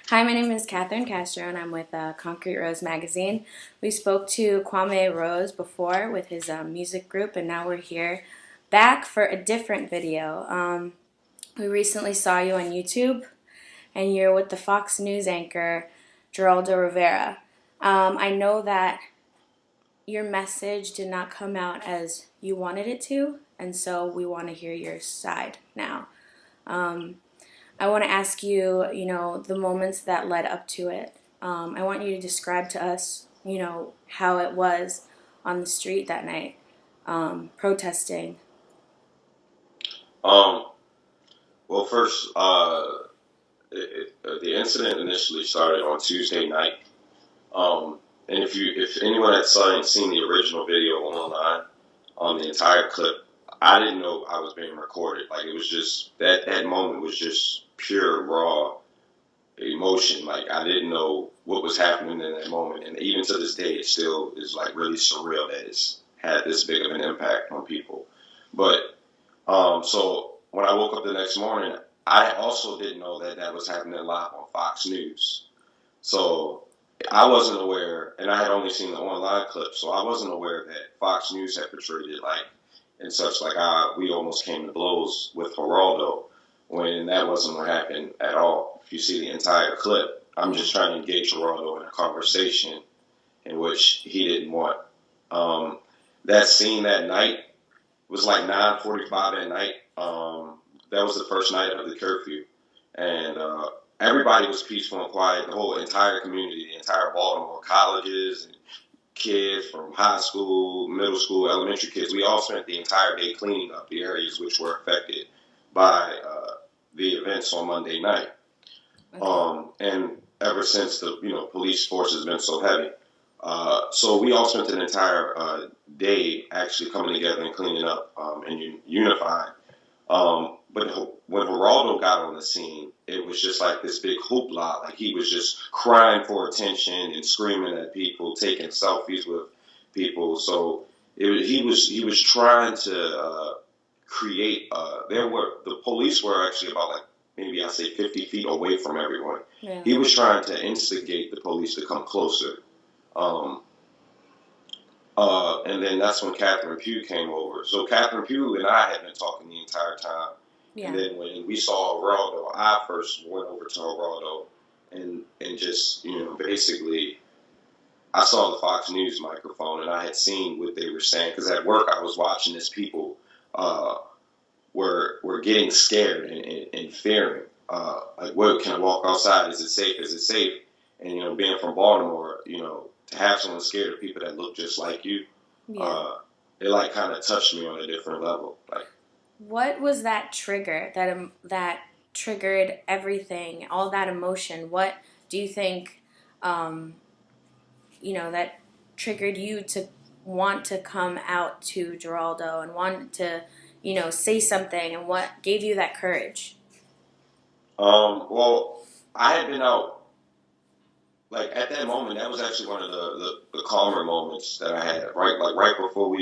Hi, my name is Catherine Castro, and I'm with Concrete Rose magazine. We spoke to Kwame Rose before with his music group, and now we're here back for a different video. We recently saw you on YouTube, and you're with the Fox News anchor Geraldo Rivera. I know that your message did not come out as you wanted it to, and so we want to hear your side now. Um, I want to ask you, the moments that led up to it. I want you to describe to us, how it was on the street that night, protesting. Um, well, first, the incident initially started on Tuesday night. And if anyone had seen the original video online on the entire clip, I didn't know I was being recorded. Like it was just that moment was just pure raw emotion. Like I didn't know what was happening in that moment, and even to this day, it still is like really surreal that it's had this big of an impact on people. But so when I woke up the next morning, I also didn't know that that was happening live on Fox News. So I wasn't aware, and I had only seen the online clip, so I wasn't aware that Fox News had portrayed it like and such. Like we almost came to blows with Geraldo when that wasn't what happened at all. If you see the entire clip, I'm just trying to engage Geraldo in a conversation in which he didn't want. Um, that scene that night was like 9:45 at night. That was the first night of the curfew, and everybody was peaceful and quiet. The whole entire community, the entire Baltimore colleges, and kids from high school, middle school, elementary kids. We all spent the entire day cleaning up the areas which were affected by the events on Monday night. Okay. And ever since the police force has been so heavy. So we all spent an entire day actually coming together and cleaning up and unifying. But when Geraldo got on the scene, it was just like this big hoopla. Like he was just crying for attention and screaming at people, taking selfies with people. So he was trying to create. The police were actually about like maybe I say 50 feet away from everyone. Yeah. He was trying to instigate the police to come closer. Um, and then that's when Catherine Pugh came over. So Catherine Pugh and I had been talking the entire time. Yeah. And then when we saw Geraldo, I first went over to Geraldo and just, basically I saw the Fox News microphone and I had seen what they were saying. Because at work I was watching as people were getting scared and fearing. Like, what, can I walk outside? Is it safe? Is it safe? And, being from Baltimore, to have someone scared of people that look just like you, Yeah. it like kind of touched me on a different level. Like, What was that trigger that triggered everything, all that emotion? What do you think, um, that triggered you to want to come out to Geraldo and want to, say something, and what gave you that courage? well, I had been out, like, at that moment, that was actually one of the calmer moments that I had, right? Like, right before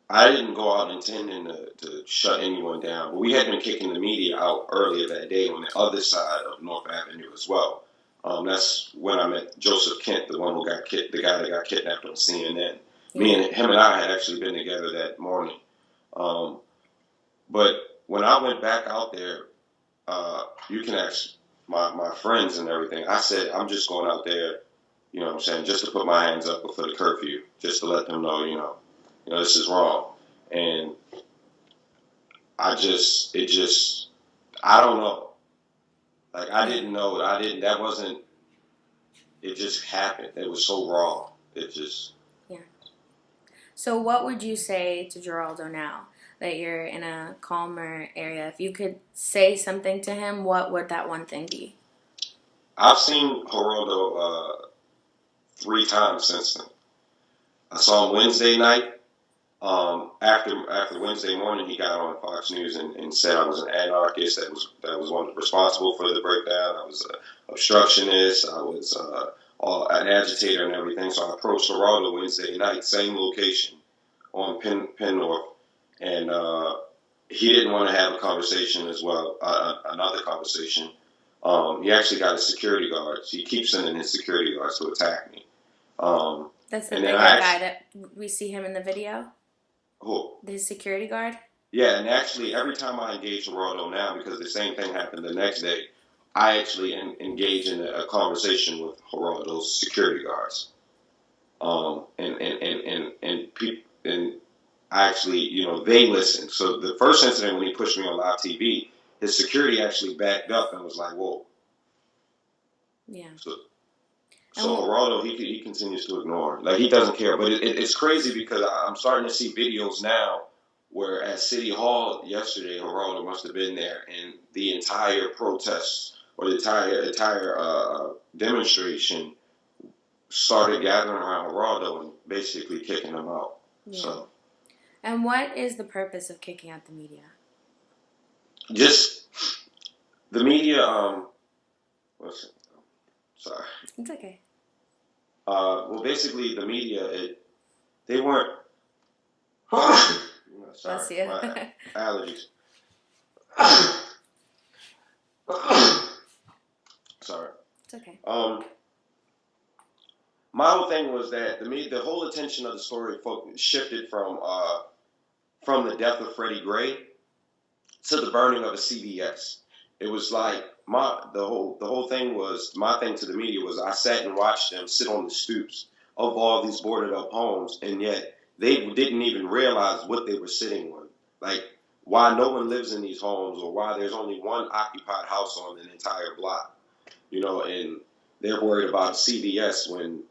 I didn't go out intending to shut anyone down, but we had been kicking the media out earlier that day on the other side of North Avenue as well. That's when I met Joseph Kent, the one who the guy that got kidnapped on CNN. Me Yeah. and him and I had actually been together that morning. Um, but when I went back out there, you can ask my friends and everything. I said, I'm just going out there, what I'm saying, just to put my hands up before the curfew, just to let them know, this is wrong. And I don't know. Like, I didn't know. That wasn't, it just happened. It was so raw. It just, Yeah. So, what would you say to Geraldo now that you're in a calmer area? If you could say something to him, what would that one thing be? I've seen Geraldo 3 times since then. I saw him Wednesday night. After Wednesday morning, he got on Fox News and said I was an anarchist that was one responsible for the breakdown. I was an obstructionist. I was an agitator and everything. So I approached Geraldo Wednesday night, same location on Penn North, and he didn't want to have a conversation as well, another conversation. He actually got his security guards. He keeps sending his security guards to attack me. That's the And then bigger I guy actually, that we see him in the video. oh, His security guard. yeah, and actually every time I engage Geraldo now, because the same thing happened the next day, I actually engage in a conversation with Geraldo's security guards. And I actually, they listened. So the first incident when he pushed me on live TV, his security actually backed up and was like, "Whoa." Yeah. So, And so Geraldo, he continues to ignore. Like, he doesn't care. But it's crazy because I'm starting to see videos now where at City Hall yesterday, Geraldo must have been there, and the entire protest or the entire demonstration started gathering around Geraldo and basically kicking him out. yeah. So, And what is the purpose of kicking out the media? just the media. What's it? Sorry. It's okay. Well, basically, the media. They weren't. Sorry, Bless you. my allergies. Sorry. It's okay. My whole thing was that the whole attention of the story shifted from the death of Freddie Gray to the burning of a CVS. It was like the whole thing was my thing to the media was I sat and watched them sit on the stoops of all these boarded up homes, and yet they didn't even realize what they were sitting on. Like, why no one lives in these homes, or why there's only one occupied house on an entire block. And they're worried about CVS when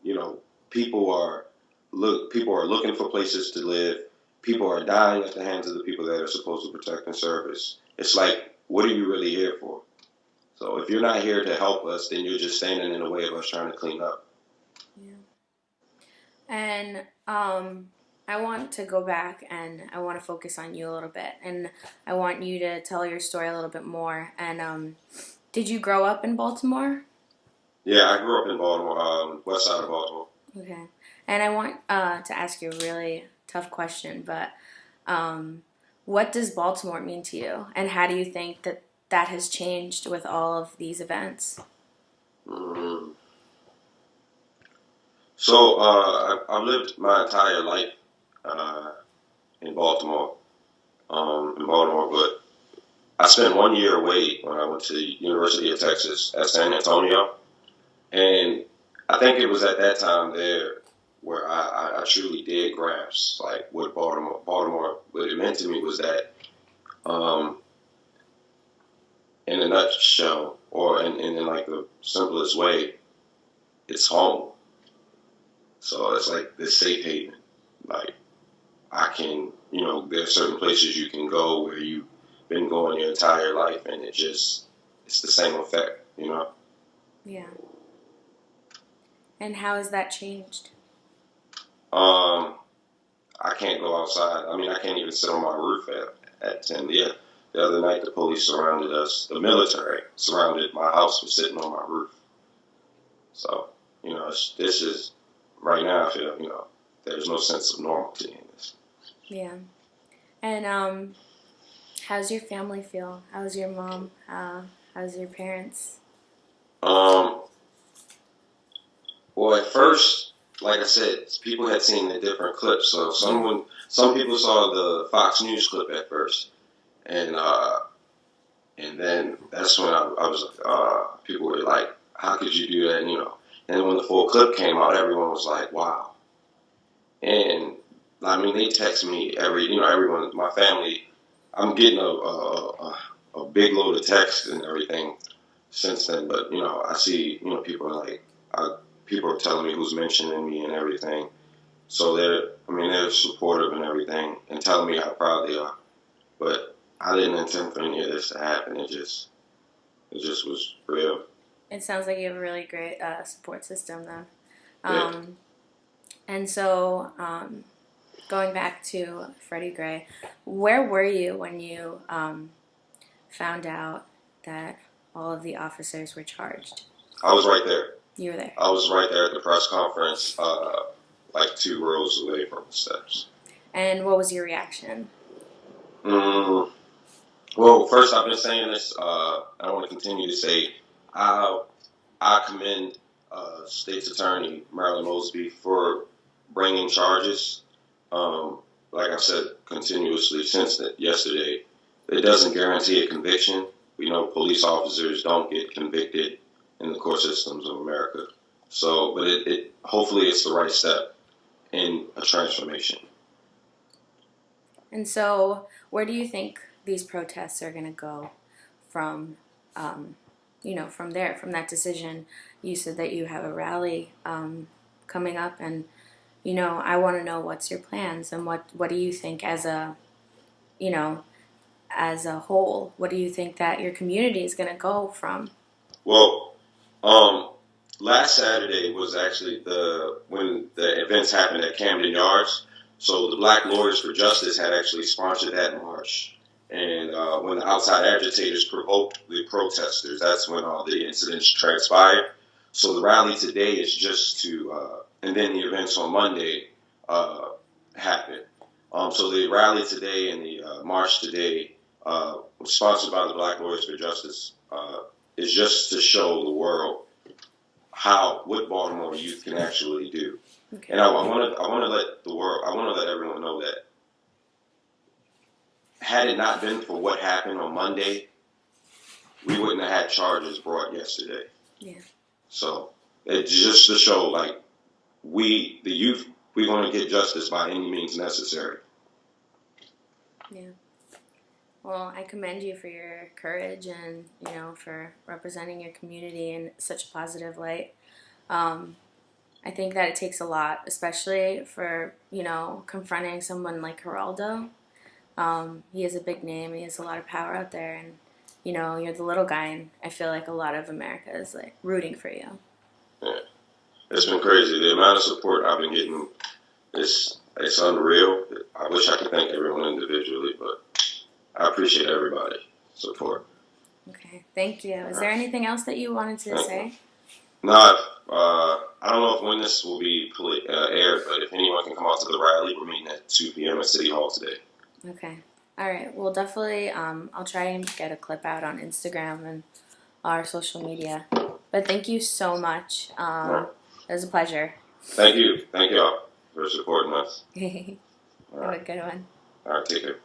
people are looking for places to live. People are dying at the hands of the people that are supposed to protect and service. It's like, what are you really here for? So if you're not here to help us, then you're just standing in the way of us trying to clean up. Yeah. And I want to go back and I want to focus on you a little bit. And I want you to tell your story a little bit more. And did you grow up in Baltimore? Yeah, I grew up in Baltimore, west side of Baltimore. Okay. And I want to ask you a really tough question, but what does Baltimore mean to you? And how do you think that has changed with all of these events? Mm. So I've lived my entire life uh, in Baltimore, but I spent 1 year away when I went to the University of Texas at San Antonio, and I think it was at that time there where I truly did grasp like what what it meant to me was that, um, in a nutshell, or in like the simplest way, it's home. So it's like this safe haven. Like, I can, there's certain places you can go where you've been going your entire life, and it's the same effect. Yeah. And how has that changed? Um, I can't go outside. I mean, I can't even sit on my roof at 10. Yeah, the other night the police surrounded us. The military surrounded my house for sitting on my roof. So, this is, right now I feel, there's no sense of normality in this. Yeah. And how's your family feel? How's your mom? How's your parents? Um, well, at first, like I said, people had seen the different clips. So some people saw the Fox News clip at first, and then that's when I was people were like, "How could you do that?" And when the full clip came out, everyone was like, "Wow!" And I mean, they text me everyone, my family. I'm getting a big load of text and everything since then, but I see people are like, people are telling me who's mentioning me and everything. So they're supportive and everything, and telling me how proud they are. But I didn't intend for any of this to happen. It just was real. It sounds like you have a really great support system, though. Yeah. And so, going back to Freddie Gray, where were you when you found out that all of the officers were charged? I was right there. You were there. I was right there at the press conference, like 2 rows away from the steps. And what was your reaction? Well, first, I've been saying this. I want to continue to say I I commend State's Attorney Marilyn Mosby for bringing charges. Um, like I've said continuously since yesterday, it doesn't guarantee a conviction. We know police officers don't get convicted in the court systems of America. So, but it hopefully it's the right step in a transformation. And so, where do you think these protests are going to go from, um, from there, from that decision? You said that you have a rally coming up, and I want to know what's your plans and what do you think as you know, as a whole? What do you think that your community is going to go from? Well, um, last Saturday was actually when the events happened at Camden Yards. So the Black Lawyers for Justice had actually sponsored that march. And when the outside agitators provoked the protesters, that's when all the incidents transpired. So the rally today is just and then the events on Monday uh, happened. So the rally today and the march today, sponsored by the Black Lawyers for Justice, is just to show the world what Baltimore youth can actually do. Okay. And I want to let the world, I want to let everyone know that had it not been for what happened on Monday, we wouldn't have had charges brought yesterday. Yeah. So it's just to show, like, the youth, we're going to get justice by any means necessary. Yeah. Well, I commend you for your courage and, for representing your community in such a positive light. I think that it takes a lot, especially for, confronting someone like Geraldo. He has a big name, he has a lot of power out there, and, you're the little guy, and I feel like a lot of America is, like, rooting for you. Yeah. It's been crazy. The amount of support I've been getting, it's unreal. I wish I could thank everyone individually, but I appreciate everybody's support. Okay, thank you. Is there anything else that you wanted to say? No, I don't know if when this will be aired, but if anyone can come out to the rally, we're meeting at 2 p.m. at City Hall today. Okay. All right. Well, definitely, I'll try and get a clip out on Instagram and our social media. But thank you so much. Right. It was a pleasure. Thank you. Thank y'all for supporting us. Have a good one. All right, take care.